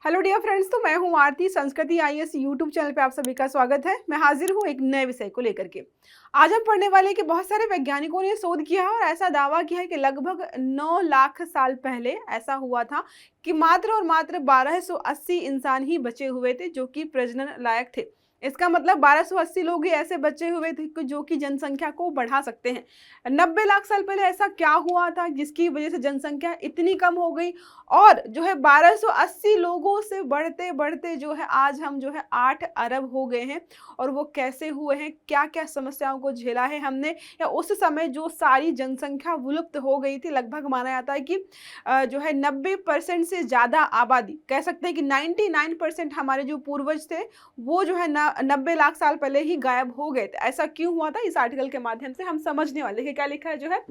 Hello dear friends, तो मैं हूं आरती। संस्कृति आईएएस यूट्यूब चैनल पे आप सभी का स्वागत है। मैं हाजिर हूं एक नए विषय को लेकर के। आज हम पढ़ने वाले कि बहुत सारे वैज्ञानिकों ने शोध किया है और ऐसा दावा किया है कि लगभग 9 लाख साल पहले ऐसा हुआ था कि मात्र और मात्र 1280 इंसान ही बचे हुए थे जो कि प्रजनन लायक थे। इसका मतलब 1280 लोग ही ऐसे बचे हुए थे जो कि जनसंख्या को बढ़ा सकते हैं। 90 लाख साल पहले ऐसा क्या हुआ था जिसकी वजह से जनसंख्या इतनी कम हो गई और जो है 1280 लोगों से बढ़ते बढ़ते जो है आज हम जो है 8 अरब हो गए हैं। और वो कैसे हुए हैं, क्या क्या समस्याओं को झेला है हमने, या उस समय जो सारी जनसंख्या विलुप्त हो गई थी, लगभग माना जाता है कि जो है 90% से ज़्यादा आबादी, कह सकते हैं कि 99% हमारे जो पूर्वज थे वो जो है 90 लाख साल पहले ही गायब हो गए थे। ऐसा क्यों हुआ था, इस आर्टिकल के माध्यम से हम समझने वाले। देखिए क्या लिखा है, जो है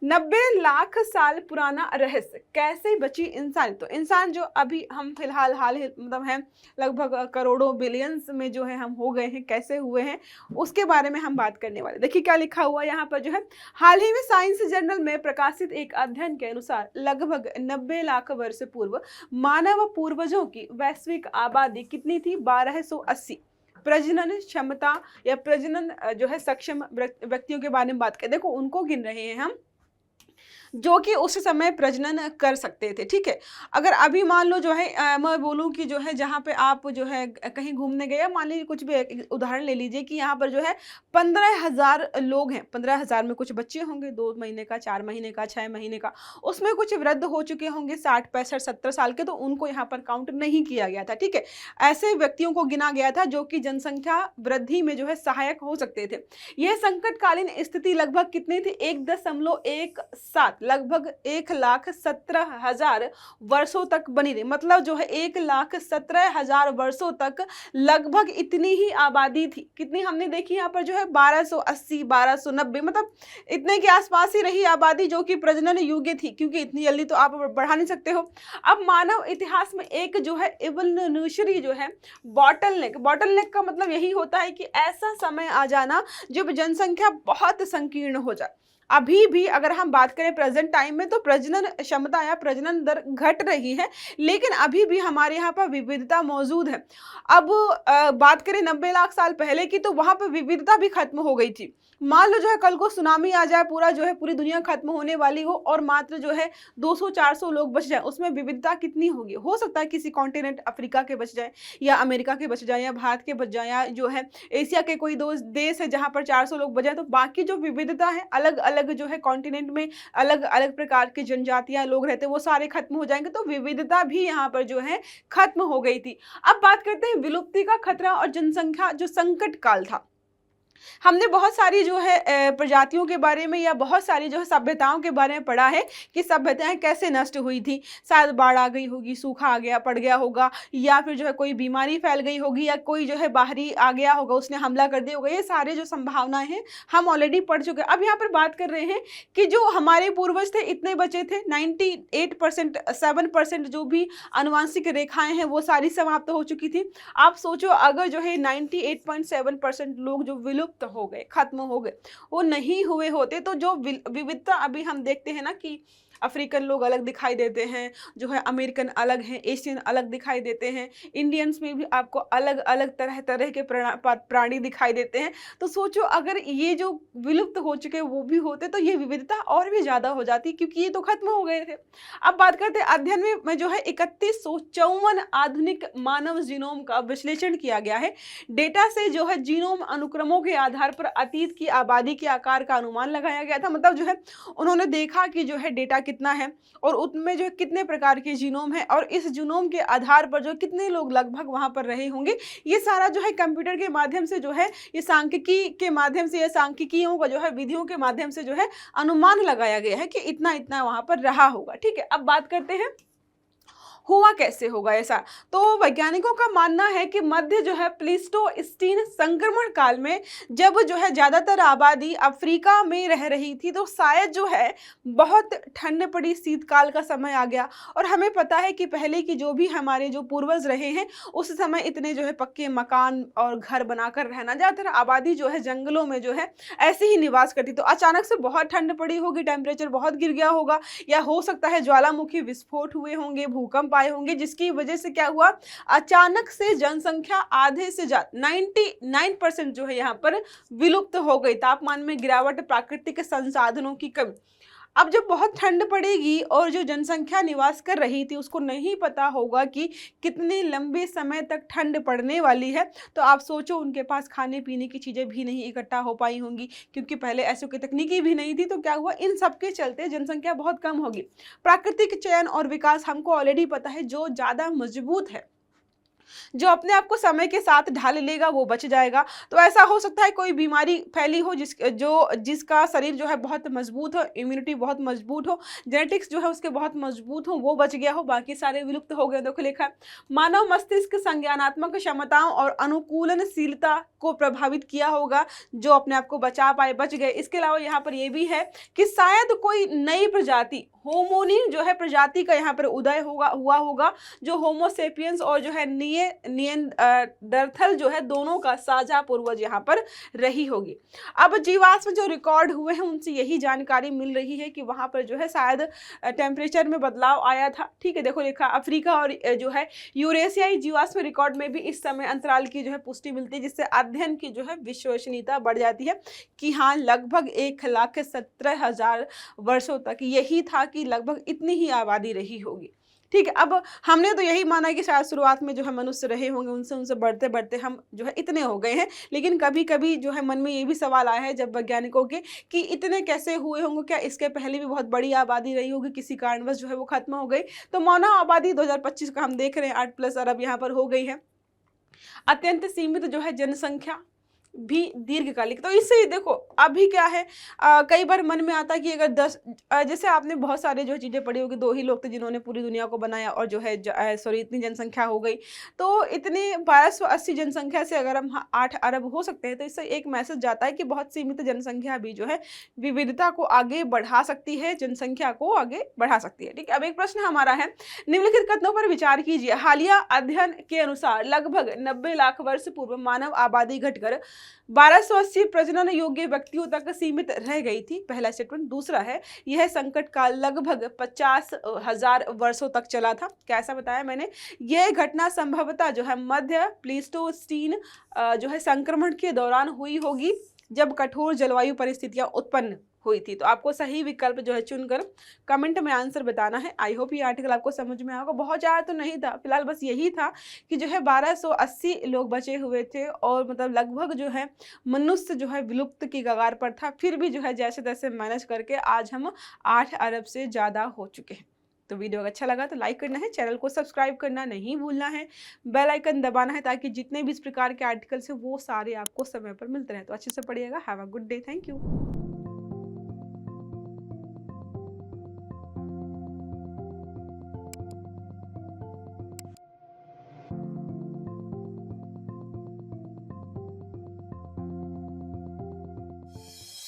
90 लाख साल पुराना रहस्य, कैसे बची इंसान। तो इंसान जो अभी हम फिलहाल मतलब हैं लगभग करोड़ों बिलियंस में जो है हम हो गए हैं, कैसे हुए हैं उसके बारे में हम बात करने वाले। देखिए क्या लिखा हुआ यहाँ पर, जो है हाल ही में साइंस जर्नल में प्रकाशित एक अध्ययन के अनुसार लगभग 90 लाख वर्ष पूर्व मानव पूर्वजों की वैश्विक आबादी कितनी थी, 1280। प्रजनन क्षमता या प्रजनन जो है सक्षम व्यक्तियों के बारे में बात करें, देखो उनको गिन रहे हैं हम जो कि उस समय प्रजनन कर सकते थे। ठीक है, अगर अभी मान लो जो है मैं बोलूँ कि जो है जहाँ पे आप जो है कहीं घूमने गए, मान लीजिए कुछ भी एक उदाहरण ले लीजिए कि यहाँ पर जो है 15,000 लोग हैं। 15,000 में कुछ बच्चे होंगे 2 महीने का, 4 महीने का, 6 महीने का, उसमें कुछ वृद्ध हो चुके होंगे 60, 65, 70 साल के, तो उनको यहाँ पर काउंट नहीं किया गया था। ठीक है, ऐसे व्यक्तियों को गिना गया था जो कि जनसंख्या वृद्धि में जो है सहायक हो सकते थे। यह संकटकालीन स्थिति लगभग कितनी थी, 1.17, लगभग 1,17,000 वर्षों तक बनी रही। मतलब जो है 1,17,000 वर्षों तक लगभग इतनी ही आबादी थी। कितनी हमने देखी यहाँ पर, जो है 1280, 1290, मतलब इतने के आसपास ही रही आबादी जो कि प्रजनन योग्य थी, क्योंकि इतनी जल्दी तो आप बढ़ा नहीं सकते हो। अब मानव इतिहास में एक जो है इवोल्यूशनरी जो है बॉटलनेक का मतलब यही होता है कि ऐसा समय आ जाना जब जनसंख्या बहुत संकीर्ण हो जाए। अभी भी अगर हम बात करें प्रेजेंट टाइम में, तो प्रजनन क्षमता या प्रजनन दर घट रही है, लेकिन अभी भी हमारे यहाँ पर विविधता मौजूद है। अब बात करें 90 लाख साल पहले की, तो वहां पर विविधता भी खत्म हो गई थी। मान लो जो है कल को सुनामी आ जाए, पूरा जो है पूरी दुनिया खत्म होने वाली हो और मात्र जो है 200-400 लोग बच जाए, उसमें विविधता कितनी होगी। हो सकता है किसी कॉन्टिनेंट अफ्रीका के बच जाए, या अमेरिका के बच जाए, या भारत के बच जाए, या जो है एशिया के कोई दो देश है जहाँ पर 400 लोग बच जाए, तो बाकी जो विविधता है अलग अलग जो है कॉन्टिनेंट में अलग अलग प्रकार की जनजातियां लोग रहते हैं, वो सारे खत्म हो जाएंगे। तो विविधता भी यहाँ पर जो है खत्म हो गई थी। अब बात करते हैं विलुप्ति का खतरा और जनसंख्या जो संकट काल था। हमने बहुत सारी जो है प्रजातियों के बारे में या बहुत सारी जो है सभ्यताओं के बारे में पढ़ा है कि सभ्यताएं कैसे नष्ट हुई थी। शायद बाढ़ आ गई होगी, सूखा आ गया, पड़ गया होगा, या फिर जो है कोई बीमारी फैल गई होगी, या कोई जो है बाहरी आ गया होगा, उसने हमला कर दिया होगा। ये सारे जो संभावनाएं हैं हम ऑलरेडी पढ़ चुके हैं। अब यहाँ पर बात कर रहे हैं कि जो हमारे पूर्वज थे इतने बचे थे, 98%, 7% जो भी आनुवांशिक रेखाएं हैं वो सारी समाप्त हो चुकी थी। आप सोचो अगर जो है 98.7% लोग जो विलुप्त हो गए, खत्म हो गए, वो नहीं हुए होते, तो जो विविधता अभी हम देखते हैं ना कि अफ्रीकन लोग अलग दिखाई देते हैं, जो है अमेरिकन अलग हैं, एशियन अलग दिखाई देते हैं, इंडियंस में भी आपको अलग अलग तरह तरह के प्राणी दिखाई देते हैं। तो सोचो अगर ये जो विलुप्त हो चुके वो भी होते तो ये विविधता और भी ज़्यादा हो जाती, क्योंकि ये तो खत्म हो गए थे। अब बात करते हैं अध्ययन में जो है 3154 आधुनिक मानव जीनोम का विश्लेषण किया गया है। डेटा से जो है जीनोम अनुक्रमों के आधार पर अतीत की आबादी के आकार का अनुमान लगाया गया था। मतलब जो है उन्होंने देखा कि जो है डेटा कितना है और उनमें जो है कितने प्रकार के जीनोम है, और इस जीनोम के आधार पर जो कितने लोग लगभग वहां पर रहे होंगे। ये सारा जो है कंप्यूटर के माध्यम से जो है, ये सांख्यिकी के माध्यम से, या सांख्यिकीयों का जो है विधियों के माध्यम से जो है अनुमान लगाया गया है कि इतना इतना वहां पर रहा होगा। ठीक है, अब बात करते हैं हुआ कैसे होगा ऐसा। तो वैज्ञानिकों का मानना है कि मध्य जो है प्लीस्टोस्टीन संक्रमण काल में जब जो है ज्यादातर आबादी अफ्रीका में रह रही थी, तो शायद जो है बहुत ठंड पड़ी, शीतकाल का समय आ गया। और हमें पता है कि पहले की जो भी हमारे जो पूर्वज रहे हैं उस समय इतने जो है पक्के मकान और घर बनाकर रहना, ज्यादातर आबादी जो है जंगलों में जो है ऐसे ही निवास करती। तो अचानक से बहुत ठंड पड़ी होगी, टेम्परेचर बहुत गिर गया होगा, या हो सकता है ज्वालामुखी विस्फोट हुए होंगे, भूकंप पाए होंगे, जिसकी वजह से क्या हुआ, अचानक से जनसंख्या आधे से ज्यादा 99% जो है यहाँ पर विलुप्त हो गई। तापमान में गिरावट, प्राकृतिक संसाधनों की कमी। अब जब बहुत ठंड पड़ेगी और जो जनसंख्या निवास कर रही थी उसको नहीं पता होगा कि कितने लंबे समय तक ठंड पड़ने वाली है, तो आप सोचो उनके पास खाने पीने की चीज़ें भी नहीं इकट्ठा हो पाई होंगी, क्योंकि पहले ऐसी कोई तकनीकी भी नहीं थी। तो क्या हुआ, इन सब के चलते जनसंख्या बहुत कम होगी। प्राकृतिक चयन और विकास हमको ऑलरेडी पता है, जो ज़्यादा मजबूत है, जो अपने आप को समय के साथ ढाल लेगा, वो बच जाएगा। तो ऐसा हो सकता है कोई बीमारी फैली हो जिसका शरीर जो है बहुत मजबूत हो, इम्यूनिटी बहुत मजबूत हो, जेनेटिक्स जो है उसके बहुत मजबूत हो, वो बच गया हो, बाकी सारे विलुप्त हो गए। देखो लिखा है, मानव मस्तिष्क संज्ञानात्मक क्षमताओं और अनुकूलनशीलता को प्रभावित किया होगा, जो अपने आप को बचा पाए बच गए। इसके अलावा यहाँ पर यह भी है कि शायद कोई नई प्रजाति, होमोनिन जो है प्रजाति का यहाँ पर उदय हुआ होगा, जो होमोसेपियंस और जो है निएंडरथल जो है दोनों का साझा पूर्वज यहाँ पर रही होगी। अब जीवाश्म जो रिकॉर्ड हुए हैं उनसे यही जानकारी मिल रही है कि वहाँ पर जो है शायद टेम्परेचर में बदलाव आया था। ठीक है, देखो लिखा, अफ्रीका और जो है यूरेशियाई जीवाश्म रिकॉर्ड में भी इस समय अंतराल की जो है पुष्टि मिलती है, जिससे अध्ययन की जो है विश्वसनीयता बढ़ जाती है कि हाँ, लगभग 1,17,000 वर्षों तक यही था कि लगभग इतनी ही आबादी रही होगी। ठीक है, अब हमने तो यही माना कि शायद शुरुआत में जो है मनुष्य रहे होंगे, उनसे बढ़ते बढ़ते हम जो है इतने हो गए हैं। लेकिन कभी कभी जो है मन में ये भी सवाल आया है जब वैज्ञानिकों के, कि इतने कैसे हुए होंगे, क्या इसके पहले भी बहुत बड़ी आबादी रही होगी, किसी कारणवश जो है वो खत्म हो गई। तो मानव आबादी 2025 का हम देख रहे हैं 8+ अरब यहाँ पर हो गई है। अत्यंत सीमित जो है जनसंख्या भी दीर्घकालिक। तो इससे देखो अभी क्या है, कई बार मन में आता है कि अगर 10 जैसे आपने बहुत सारे जो चीज़ें पढ़ी होगी, 2 ही लोग थे जिन्होंने पूरी दुनिया को बनाया और जो है सॉरी इतनी जनसंख्या हो गई। तो इतनी 1280 जनसंख्या से अगर हम 8 अरब हो सकते हैं, तो इससे एक मैसेज जाता है कि बहुत सीमित जनसंख्या भी जो है विविधता को आगे बढ़ा सकती है, जनसंख्या को आगे बढ़ा सकती है। ठीक है, अब एक प्रश्न हमारा है, निम्नलिखित कथनों पर विचार कीजिए। हालिया अध्ययन के अनुसार लगभग 90 लाख वर्ष पूर्व मानव आबादी घटकर 1280 प्रजनन योग्य व्यक्तियों तक सीमित रह गई थी। पहला स्टेटमेंट। दूसरा है, यह संकट काल लगभग 50,000 वर्षों तक चला था। कैसा बताया मैंने, यह घटना संभवतः जो है मध्य प्लीस्टोसीन जो है संक्रमण के दौरान हुई होगी, जब कठोर जलवायु परिस्थितियां उत्पन्न हुई थी। तो आपको सही विकल्प जो है चुनकर कमेंट में आंसर बताना है। आई होप ये आर्टिकल आपको समझ में आएगा। बहुत ज़्यादा तो नहीं था, फिलहाल बस यही था कि जो है 1280 लोग बचे हुए थे और मतलब लगभग जो है मनुष्य जो है विलुप्त की कगार पर था। फिर भी जो है जैसे तैसे मैनेज करके आज हम 8 अरब से ज़्यादा हो चुके हैं। तो वीडियो अच्छा लगा तो लाइक करना है, चैनल को सब्सक्राइब करना नहीं भूलना है, बेल आइकन दबाना है, ताकि जितने भी इस प्रकार के आर्टिकल्स हैं वो सारे आपको समय पर मिलते रहे। तो अच्छे से पढ़िएगा। Have a good day. Thank you.